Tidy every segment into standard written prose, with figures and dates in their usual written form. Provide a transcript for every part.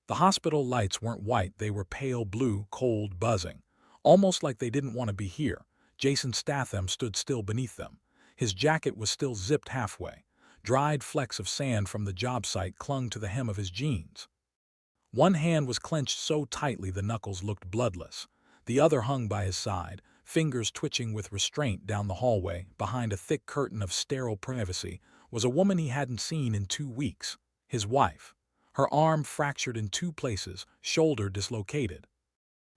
The hospital lights weren't white, they were pale blue, cold, buzzing. Almost like they didn't want to be here. Jason Statham stood still beneath them. His jacket was still zipped halfway. Dried flecks of sand from the job site clung to the hem of his jeans. One hand was clenched so tightly the knuckles looked bloodless. The other hung by his side, fingers twitching with restraint. Down the hallway, behind a thick curtain of sterile privacy, was a woman he hadn't seen in 2 weeks. His wife. Her arm fractured in 2 places, shoulder dislocated.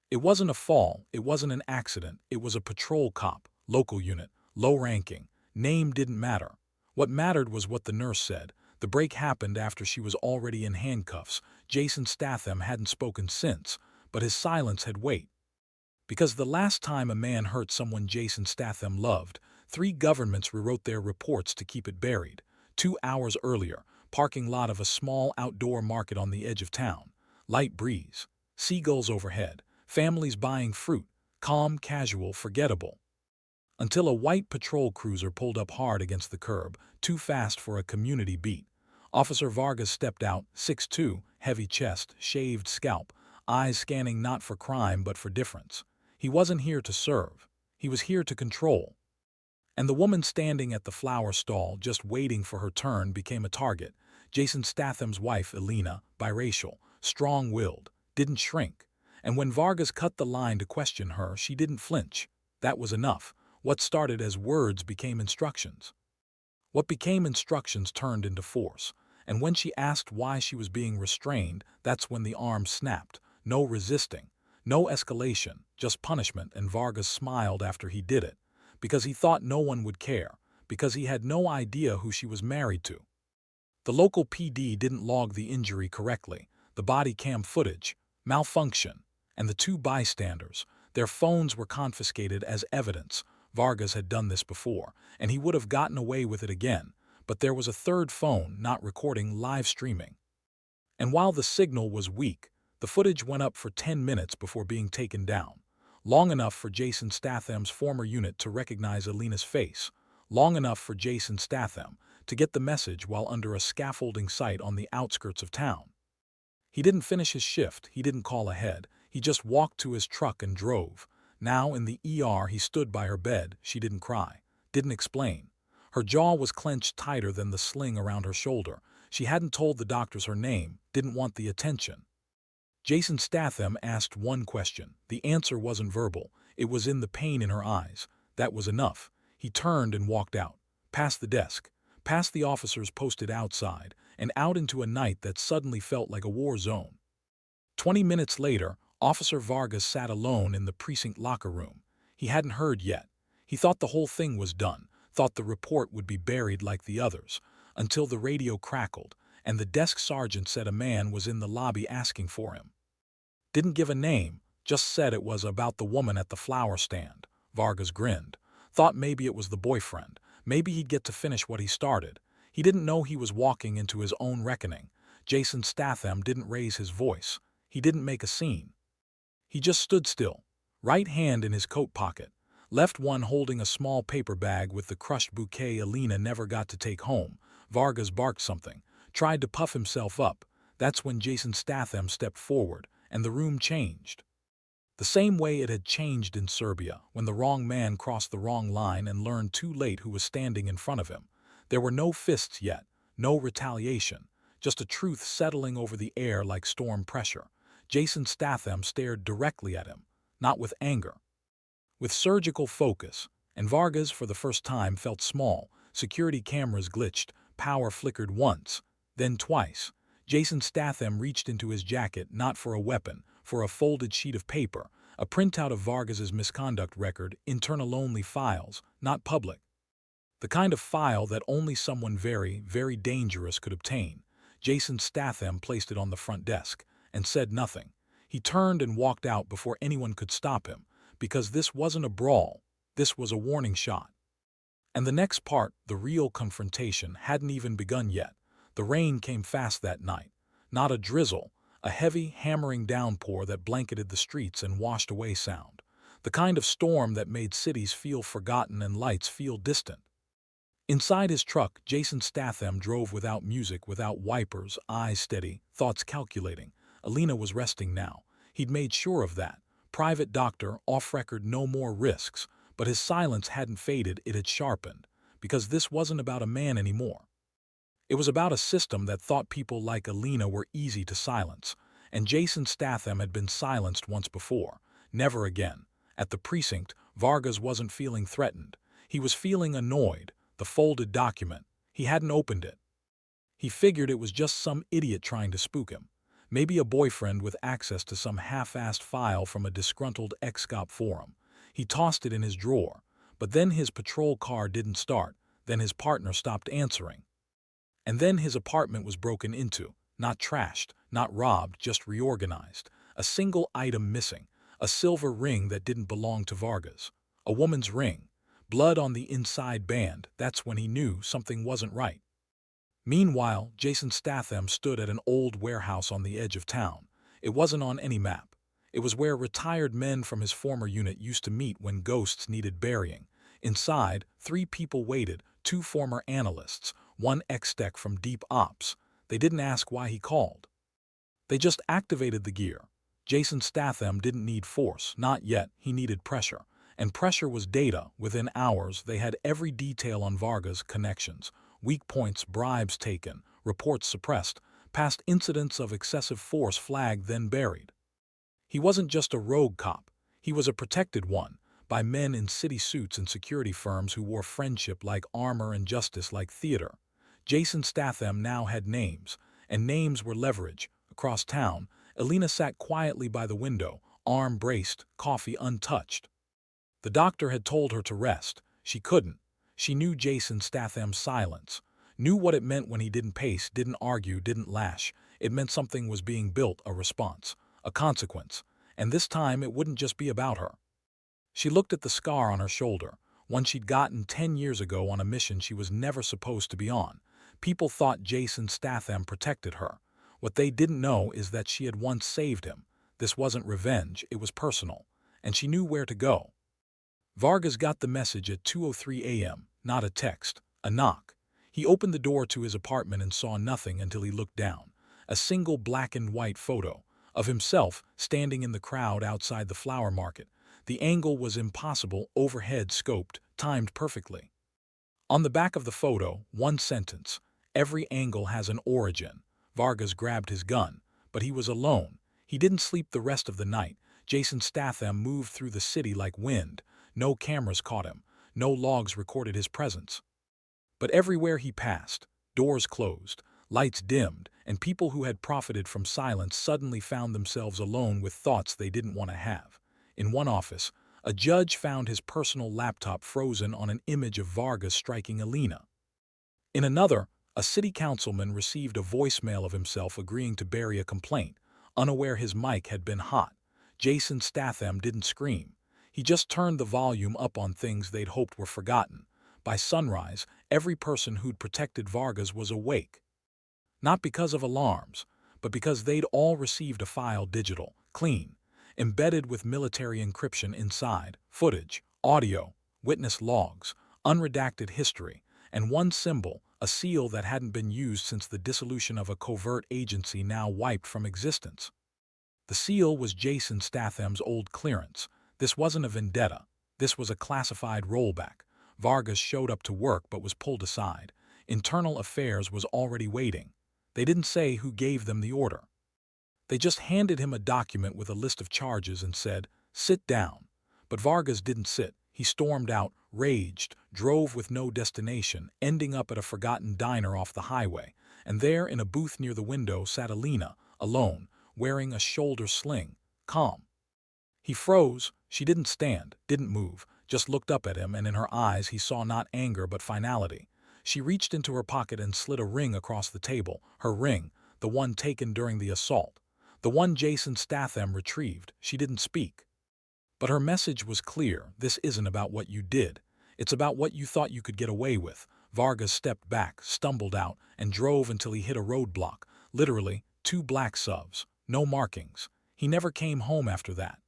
It wasn't a fall, it wasn't an accident, it was a patrol cop, local unit, low ranking. Name didn't matter. What mattered was what the nurse said. The break happened after she was already in handcuffs. Jason Statham hadn't spoken since, but his silence had weight. Because the last time a man hurt someone Jason Statham loved, 3 governments rewrote their reports to keep it buried. 2 hours earlier, parking lot of a small outdoor market on the edge of town. Light breeze, seagulls overhead, families buying fruit, calm, casual, forgettable. Until a white patrol cruiser pulled up hard against the curb, too fast for a community beat. Officer Vargas stepped out, 6'2", heavy chest, shaved scalp, eyes scanning not for crime but for difference. He wasn't here to serve. He was here to control. And the woman standing at the flower stall, just waiting for her turn, became a target. Jason Statham's wife, Elena, biracial, strong-willed, didn't shrink. And when Vargas cut the line to question her, she didn't flinch. That was enough. What started as words became instructions. What became instructions turned into force. And when she asked why she was being restrained, that's when the arm snapped. No resisting, no escalation, just punishment, and Vargas smiled after he did it. Because he thought no one would care. Because he had no idea who she was married to. The local PD didn't log the injury correctly. The body cam footage, malfunction, and the 2 bystanders, their phones were confiscated as evidence. Vargas had done this before, and he would have gotten away with it again, but there was a 3rd phone not recording live streaming. And while the signal was weak, the footage went up for 10 minutes before being taken down. Long enough for Jason Statham's former unit to recognize Elena's face. Long enough for Jason Statham to get the message while under a scaffolding site on the outskirts of town. He didn't finish his shift, he didn't call ahead, he just walked to his truck and drove. Now in the ER he stood by her bed. She didn't cry, didn't explain. Her jaw was clenched tighter than the sling around her shoulder. She hadn't told the doctors her name, didn't want the attention. Jason Statham asked one question. The answer wasn't verbal, it was in the pain in her eyes. That was enough. He turned and walked out, past the desk, past the officers posted outside, and out into a night that suddenly felt like a war zone. 20 minutes later, Officer Vargas sat alone in the precinct locker room. He hadn't heard yet. He thought the whole thing was done, thought the report would be buried like the others, until the radio crackled, and the desk sergeant said a man was in the lobby asking for him. Didn't give a name, just said it was about the woman at the flower stand. Vargas grinned, thought maybe it was the boyfriend, maybe he'd get to finish what he started. He didn't know he was walking into his own reckoning. Jason Statham didn't raise his voice. He didn't make a scene. He just stood still, right hand in his coat pocket, left one holding a small paper bag with the crushed bouquet Elena never got to take home. Vargas barked something, tried to puff himself up. That's when Jason Statham stepped forward, and the room changed. The same way it had changed in Serbia, when the wrong man crossed the wrong line and learned too late who was standing in front of him. There were no fists yet, no retaliation, just a truth settling over the air like storm pressure. Jason Statham stared directly at him, not with anger, with surgical focus, and Vargas for the first time felt small. Security cameras glitched, power flickered once, then twice. Jason Statham reached into his jacket not for a weapon, for a folded sheet of paper, a printout of Vargas's misconduct record, internal-only files, not public. The kind of file that only someone very, very dangerous could obtain. Jason Statham placed it on the front desk and said nothing. He turned and walked out before anyone could stop him, because this wasn't a brawl, this was a warning shot. And the next part, the real confrontation, hadn't even begun yet. The rain came fast that night. Not a drizzle, a heavy, hammering downpour that blanketed the streets and washed away sound. The kind of storm that made cities feel forgotten and lights feel distant. Inside his truck, Jason Statham drove without music, without wipers, eyes steady, thoughts calculating. Alina was resting now. He'd made sure of that. Private doctor, off record, no more risks. But his silence hadn't faded, it had sharpened. Because this wasn't about a man anymore. It was about a system that thought people like Alina were easy to silence. And Jason Statham had been silenced once before. Never again. At the precinct, Vargas wasn't feeling threatened. He was feeling annoyed. The folded document. He hadn't opened it. He figured it was just some idiot trying to spook him. Maybe a boyfriend with access to some half-assed file from a disgruntled ex-cop forum. He tossed it in his drawer. But then his patrol car didn't start. Then his partner stopped answering. And then his apartment was broken into. Not trashed, not robbed, just reorganized. A single item missing. A silver ring that didn't belong to Vargas. A woman's ring. Blood on the inside band. That's when he knew something wasn't right. Meanwhile, Jason Statham stood at an old warehouse on the edge of town. It wasn't on any map. It was where retired men from his former unit used to meet when ghosts needed burying. Inside, 3 people waited, 2 former analysts, 1 ex-tech from Deep Ops. They didn't ask why he called. They just activated the gear. Jason Statham didn't need force, not yet, he needed pressure. And pressure was data. Within hours, they had every detail on Vargas' connections. Weak points, bribes taken, reports suppressed, past incidents of excessive force flagged then buried. He wasn't just a rogue cop. He was a protected one, by men in city suits and security firms who wore friendship like armor and justice like theater. Jason Statham now had names, and names were leverage. Across town, Alina sat quietly by the window, arm braced, coffee untouched. The doctor had told her to rest. She couldn't. She knew Jason Statham's silence, knew what it meant when he didn't pace, didn't argue, didn't lash. It meant something was being built, a response, a consequence. And this time it wouldn't just be about her. She looked at the scar on her shoulder, one she'd gotten 10 years ago on a mission she was never supposed to be on. People thought Jason Statham protected her. What they didn't know is that she had once saved him. This wasn't revenge, it was personal. And she knew where to go. Vargas got the message at 2:03 a.m., not a text, a knock. He opened the door to his apartment and saw nothing until he looked down. A single black and white photo of himself standing in the crowd outside the flower market. The angle was impossible, overhead scoped, timed perfectly. On the back of the photo, one sentence: every angle has an origin. Vargas grabbed his gun, but he was alone. He didn't sleep the rest of the night. Jason Statham moved through the city like wind. No cameras caught him. No logs recorded his presence. But everywhere he passed, doors closed, lights dimmed, and people who had profited from silence suddenly found themselves alone with thoughts they didn't want to have. In one office, a judge found his personal laptop frozen on an image of Vargas striking Alina. In another, a city councilman received a voicemail of himself agreeing to bury a complaint, unaware his mic had been hot. Jason Statham didn't scream. He just turned the volume up on things they'd hoped were forgotten. By sunrise, every person who'd protected Vargas was awake. Not because of alarms, but because they'd all received a file digital, clean, embedded with military encryption inside, footage, audio, witness logs, unredacted history, and one symbol, a seal that hadn't been used since the dissolution of a covert agency now wiped from existence. The seal was Jason Statham's old clearance. This wasn't a vendetta. This was a classified rollback. Vargas showed up to work but was pulled aside. Internal Affairs was already waiting. They didn't say who gave them the order. They just handed him a document with a list of charges and said, "Sit down." But Vargas didn't sit. He stormed out, raged, drove with no destination, ending up at a forgotten diner off the highway. And there, in a booth near the window, sat Alina, alone, wearing a shoulder sling, calm. He froze. She didn't stand, didn't move, just looked up at him, and in her eyes he saw not anger but finality. She reached into her pocket and slid a ring across the table, her ring, the one taken during the assault. The one Jason Statham retrieved. She didn't speak. But her message was clear. This isn't about what you did. It's about what you thought you could get away with. Vargas stepped back, stumbled out, and drove until he hit a roadblock. Literally, 2 black subs. No markings. He never came home after that.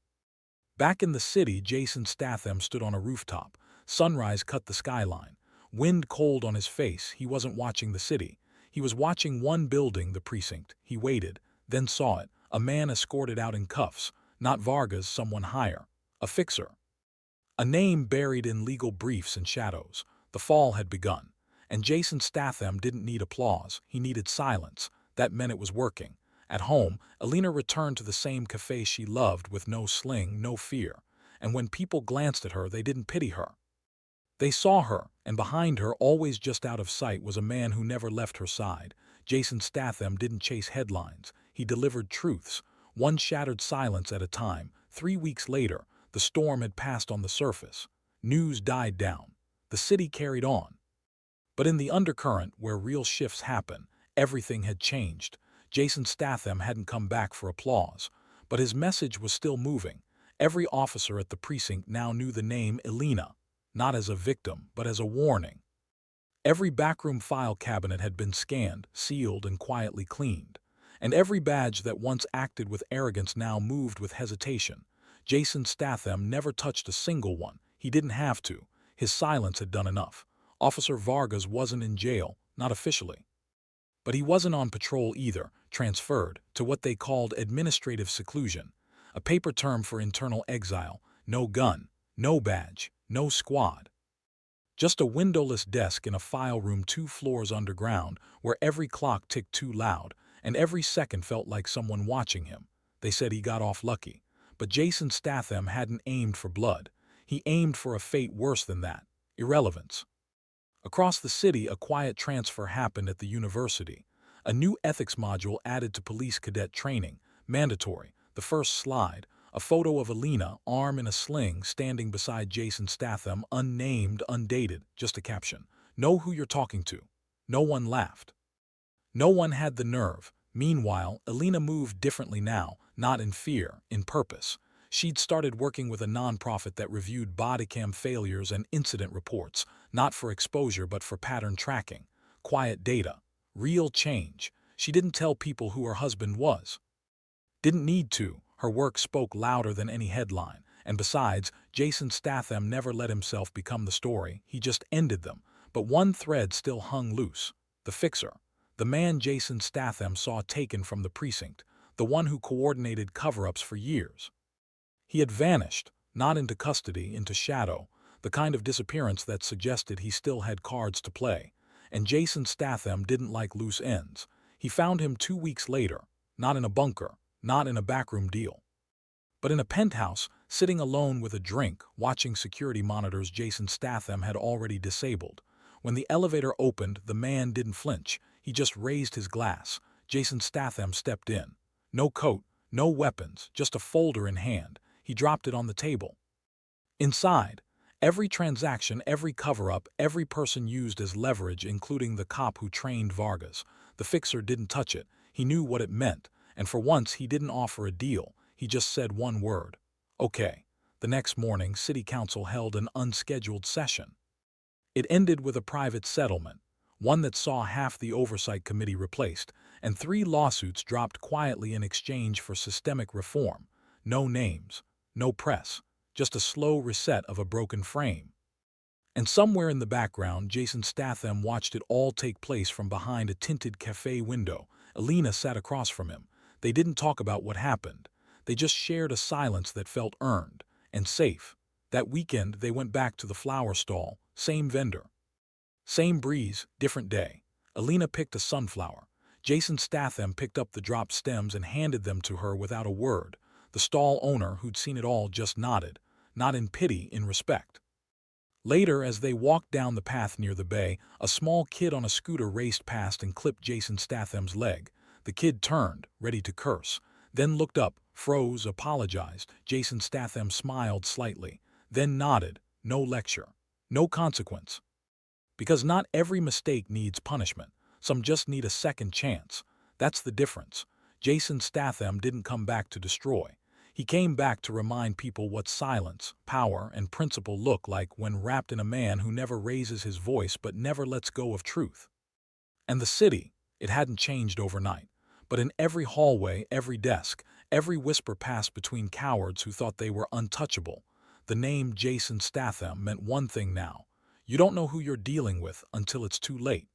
Back in the city, Jason Statham stood on a rooftop. Sunrise cut the skyline. Wind cold on his face. He wasn't watching the city. He was watching one building, the precinct. He waited, then saw it. A man escorted out in cuffs, not Vargas, someone higher. A fixer. A name buried in legal briefs and shadows. The fall had begun. And Jason Statham didn't need applause, he needed silence. That meant it was working. At home, Alina returned to the same cafe she loved with no sling, no fear. And when people glanced at her, they didn't pity her. They saw her, and behind her, always just out of sight, was a man who never left her side. Jason Statham didn't chase headlines. He delivered truths, one shattered silence at a time. 3 weeks later, the storm had passed on the surface. News died down. The city carried on. But in the undercurrent, where real shifts happen, everything had changed. Jason Statham hadn't come back for applause, but his message was still moving. Every officer at the precinct now knew the name Alina, not as a victim, but as a warning. Every backroom file cabinet had been scanned, sealed, and quietly cleaned. And every badge that once acted with arrogance now moved with hesitation. Jason Statham never touched a single one. He didn't have to. His silence had done enough. Officer Vargas wasn't in jail, not officially. But he wasn't on patrol either, transferred to what they called administrative seclusion, a paper term for internal exile. No gun, no badge, no squad. Just a windowless desk in a file room 2 floors underground where every clock ticked too loud and every second felt like someone watching him. They said he got off lucky. But Jason Statham hadn't aimed for blood. He aimed for a fate worse than that, irrelevance. Across the city, a quiet transfer happened at the university. A new ethics module added to police cadet training, mandatory. The first slide, a photo of Alina, arm in a sling, standing beside Jason Statham, unnamed, undated, just a caption. Know who you're talking to. No one laughed. No one had the nerve. Meanwhile, Alina moved differently now, not in fear, in purpose. She'd started working with a nonprofit that reviewed bodycam failures and incident reports, not for exposure but for pattern tracking. Quiet data. Real change. She didn't tell people who her husband was. Didn't need to. Her work spoke louder than any headline. And besides, Jason Statham never let himself become the story. He just ended them. But one thread still hung loose. The fixer. The man Jason Statham saw taken from the precinct. The one who coordinated cover-ups for years. He had vanished, not into custody, into shadow, the kind of disappearance that suggested he still had cards to play. And Jason Statham didn't like loose ends. He found him 2 weeks later, not in a bunker, not in a backroom deal, but in a penthouse, sitting alone with a drink, watching security monitors Jason Statham had already disabled. When the elevator opened, the man didn't flinch. He just raised his glass. Jason Statham stepped in. No coat, no weapons, just a folder in hand. He dropped it on the table. Inside, every transaction, every cover-up, every person used as leverage, including the cop who trained Vargas. The fixer didn't touch it. He knew what it meant, and for once he didn't offer a deal. He just said one word. Okay. The next morning, City Council held an unscheduled session. It ended with a private settlement, one that saw half the oversight committee replaced, and 3 lawsuits dropped quietly in exchange for systemic reform. No names. No press, just a slow reset of a broken frame. And somewhere in the background, Jason Statham watched it all take place from behind a tinted cafe window. Alina sat across from him. They didn't talk about what happened. They just shared a silence that felt earned and safe. That weekend, they went back to the flower stall, same vendor. Same breeze, different day. Alina picked a sunflower. Jason Statham picked up the dropped stems and handed them to her without a word. The stall owner, who'd seen it all, just nodded, not in pity, in respect. Later, as they walked down the path near the bay, a small kid on a scooter raced past and clipped Jason Statham's leg. The kid turned, ready to curse, then looked up, froze, apologized. Jason Statham smiled slightly, then nodded. No lecture, no consequence. Because not every mistake needs punishment. Some just need a second chance. That's the difference. Jason Statham didn't come back to destroy. He came back to remind people what silence, power, and principle look like when wrapped in a man who never raises his voice but never lets go of truth. And the city, it hadn't changed overnight. But in every hallway, every desk, every whisper passed between cowards who thought they were untouchable. The name Jason Statham meant one thing now. You don't know who you're dealing with until it's too late.